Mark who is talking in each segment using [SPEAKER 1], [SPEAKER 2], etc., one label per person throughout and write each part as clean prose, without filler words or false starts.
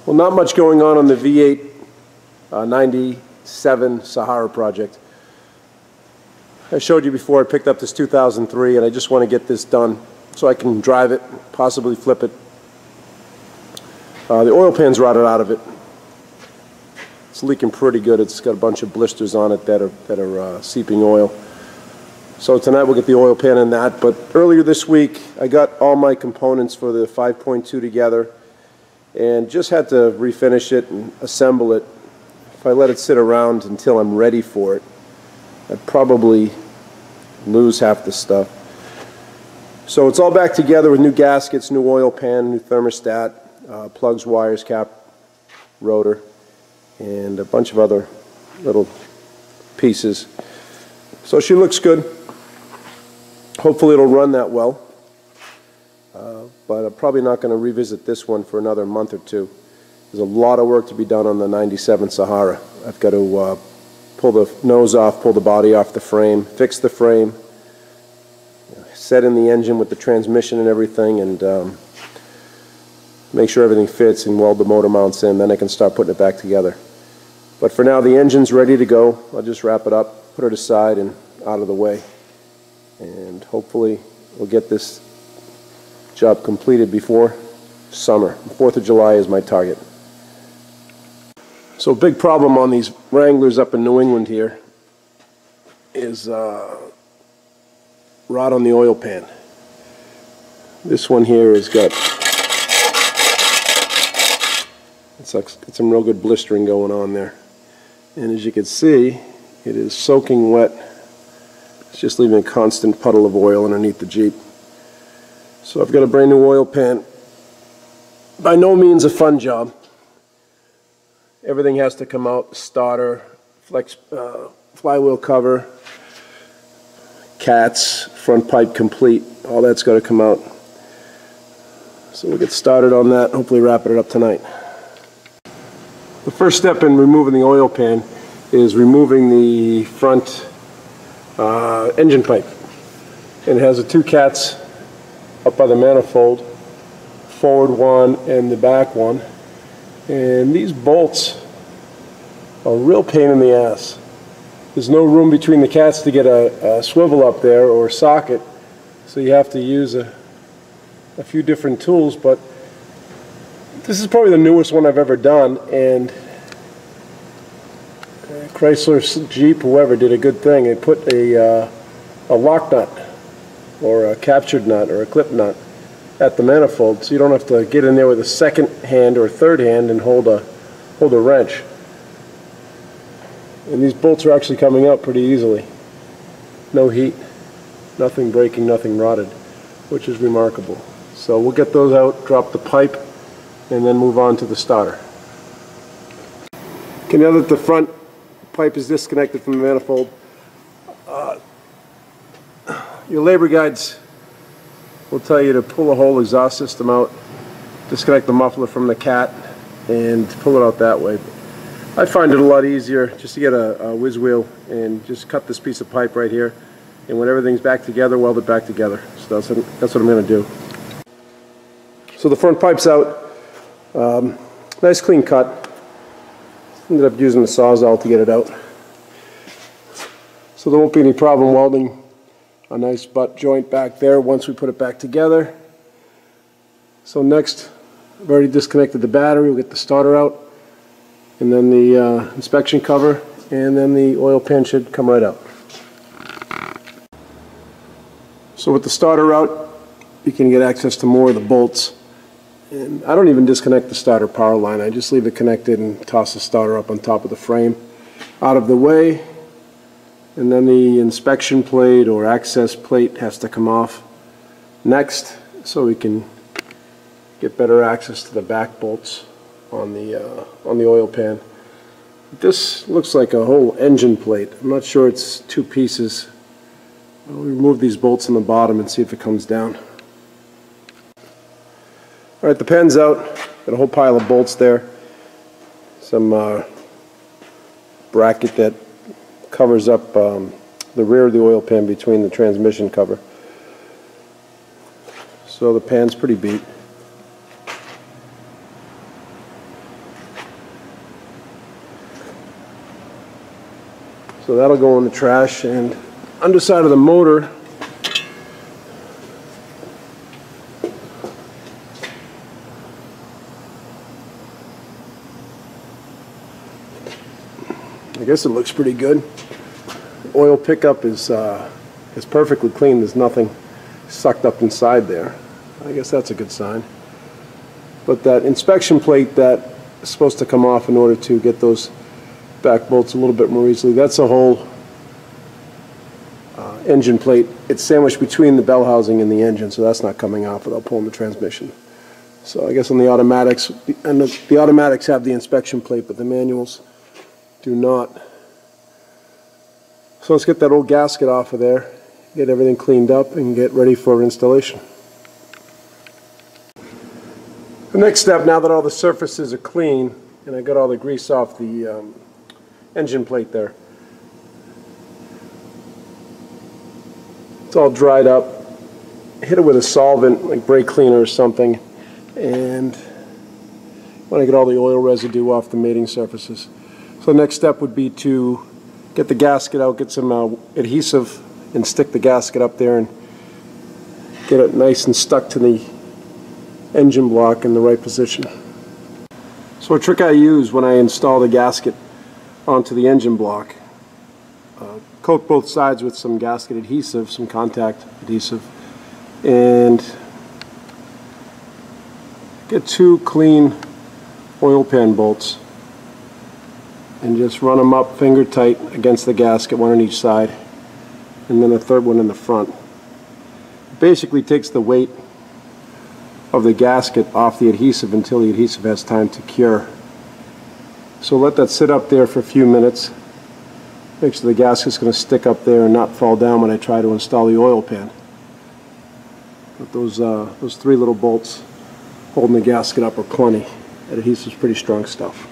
[SPEAKER 1] Well, not much going on the V8 97 Sahara project. I showed you before I picked up this 2003 and I just want to get this done so I can drive it, possibly flip it. The oil pan's rotted out of it. It's leaking pretty good. It's got a bunch of blisters on it that are seeping oil. So tonight we'll get the oil pan in that. But earlier this week I got all my components for the 5.2 together and just had to refinish it and assemble it. If I let it sit around until I'm ready for it, I'd probably lose half the stuff. So it's all back together with new gaskets, new oil pan, new thermostat, plugs, wires, cap, rotor, and a bunch of other little pieces. So she looks good. Hopefully it'll run that well. But I'm probably not going to revisit this one for another month or two. There's a lot of work to be done on the 97 Sahara. I've got to pull the nose off, pull the body off the frame, fix the frame, set in the engine with the transmission and everything, and make sure everything fits and weld the motor mounts in. Then I can start putting it back together. But for now the engine's ready to go. I'll just wrap it up, put it aside and out of the way, and hopefully we'll get this job completed before summer. 4th of July is my target. So a big problem on these Wranglers up in New England here is rot on the oil pan. This one here has got it's some real good blistering going on there. And as you can see, it is soaking wet. It's just leaving a constant puddle of oil underneath the Jeep. So I've got a brand new oil pan. By no means a fun job. Everything has to come out: starter, flex, flywheel cover, cats, front pipe complete. All that's got to come out. So we'll get started on that. Hopefully wrapping it up tonight. The first step in removing the oil pan is removing the front engine pipe. And it has the two cats up by the manifold, forward one and the back one. And these bolts are a real pain in the ass. There's no room between the cats to get a swivel up there or a socket, so you have to use a few different tools. But this is probably the newest one I've ever done, and Chrysler, Jeep, whoever did a good thing. They put a lock nut or a captured nut or a clip nut at the manifold, so you don't have to get in there with a second hand or a third hand and hold a wrench. And these bolts are actually coming out pretty easily. No heat, nothing breaking, nothing rotted, which is remarkable. So we'll get those out, drop the pipe, and then move on to the starter. Okay, now that the front pipe is disconnected from the manifold, your labor guides will tell you to pull the whole exhaust system out, disconnect the muffler from the cat, and pull it out that way. I find it a lot easier just to get a whiz wheel and just cut this piece of pipe right here, and when everything's back together, weld it back together. So that's what I'm going to do. So the front pipe's out. Nice clean cut. Ended up using the Sawzall to get it out. So there won't be any problem welding a nice butt joint back there once we put it back together. So next, I've already disconnected the battery. We'll get the starter out, and then the inspection cover, and then the oil pan should come right out. So with the starter out, you can get access to more of the bolts. And I don't even disconnect the starter power line. I just leave it connected and toss the starter up on top of the frame, out of the way. And then the inspection plate or access plate has to come off next, so we can get better access to the back bolts on the oil pan. This looks like a whole engine plate. I'm not sure it's two pieces. I'll remove these bolts on the bottom and see if it comes down. Alright, the pan's out. Got a whole pile of bolts there. Some bracket that covers up the rear of the oil pan between the transmission cover. So the pan's pretty beat. So that'll go in the trash. And underside of the motor, I guess it looks pretty good. Oil pickup is perfectly clean. There's nothing sucked up inside there. I guess that's a good sign. But that inspection plate that is supposed to come off in order to get those back bolts a little bit more easily, that's a whole engine plate. It's sandwiched between the bell housing and the engine, so that's not coming off without pulling the transmission. So I guess on the automatics, and the automatics have the inspection plate, but the manuals do not. So let's get that old gasket off of there, get everything cleaned up, and get ready for installation. The next step, now that all the surfaces are clean and I got all the grease off the engine plate there, it's all dried up, hit it with a solvent like brake cleaner or something, and want to get all the oil residue off the mating surfaces. So the next step would be to get the gasket out, get some adhesive, and stick the gasket up there and get it nice and stuck to the engine block in the right position. So a trick I use when I install the gasket onto the engine block, coat both sides with some gasket adhesive, some contact adhesive, and get 2 clean oil pan bolts and just run them up finger tight against the gasket, one on each side, and then a third one in the front. It basically takes the weight of the gasket off the adhesive until the adhesive has time to cure. So let that sit up there for a few minutes. Make sure the gasket's going to stick up there and not fall down when I try to install the oil pan. But those 3 little bolts holding the gasket up are plenty. That adhesive's pretty strong stuff.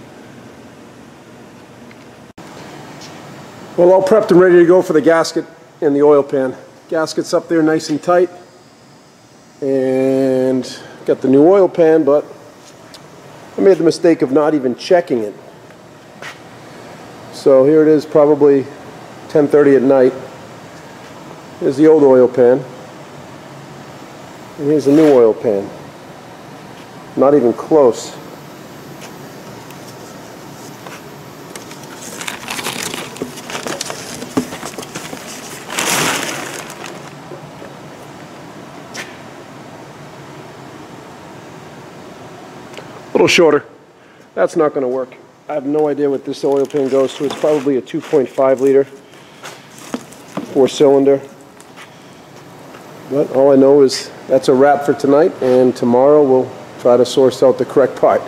[SPEAKER 1] Well, all prepped and ready to go for the gasket and the oil pan. Gasket's up there nice and tight, and got the new oil pan, but I made the mistake of not even checking it. So here it is, probably 10:30 at night. Here's the old oil pan, and here's the new oil pan. Not even close. A little shorter. That's not going to work. I have no idea what this oil pan goes to. It's probably a 2.5 liter 4-cylinder. But all I know is that's a wrap for tonight, and tomorrow we'll try to source out the correct part.